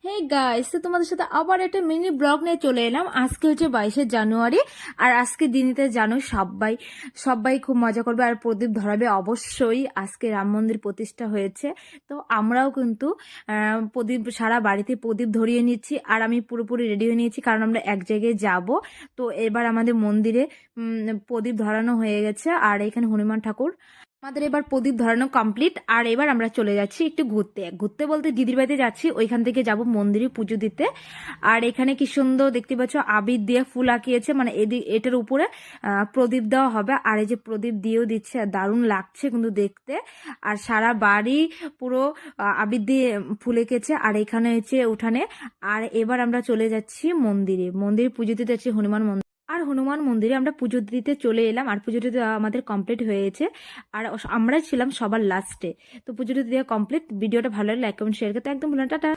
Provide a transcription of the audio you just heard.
Hey guys, তো তোমাদের সাথে আবার একটা মিনি ব্লগ নিয়ে চলে এলাম। আজকে হচ্ছে 22শে জানুয়ারি। আর আজকে দিনতে জানো সবাই সবাই খুব মজা করবে আর প্রদীপ ধরাবে অবশ্যই। আজকে রাম মন্দির প্রতিষ্ঠা হয়েছে, তো আমরাও কিন্তু প্রদীপ সারা বাড়িতে প্রদীপ ধরিয়ে নিচ্ছি। আর আমি পুরোপুরি রেডি হয়ে নিয়েছি, কারণ আমরা এক জায়গায় যাব। তো এবার আমাদের মন্দিরে প্রদীপ ধরানো হয়ে গেছে। আর এখানে হনুমান ঠাকুর আমাদের এবার প্রদীপ ধরানো কমপ্লিট। আর এবার আমরা চলে যাচ্ছি একটু ঘুরতে ঘুরতে বলতে দিদির বাড়িতে যাচ্ছি, ওইখান থেকে যাব মন্দিরে পুজো দিতে। আর এখানে কি সুন্দর দেখতে পাচ্ছ, আবির দিয়ে ফুল আঁকিয়েছে, মানে এটার উপরে প্রদীপ দেওয়া হবে। আর এই যে প্রদীপ দিয়েও দিচ্ছে, আর দারুণ লাগছে কিন্তু দেখতে। আর সারা বাড়ি পুরো আবির দিয়ে ফুল এঁকেছে। আর এখানে হচ্ছে উঠানে। আর এবার আমরা চলে যাচ্ছি মন্দিরে পুজো দিতে যাচ্ছি, হনুমান মন্দির। আর হনুমান মন্দিরে আমরা পুজো দিতে চলে এলাম, আর পুজো দিতে আমাদের কমপ্লিট হয়েছে। আর আমরা ছিলাম সবার লাস্টে। তো পুজো দেওয়া কমপ্লিট। ভিডিওটা ভালো লাগলে লাইক কমেন্ট শেয়ার করতে একদম ভুলো না। টাটা।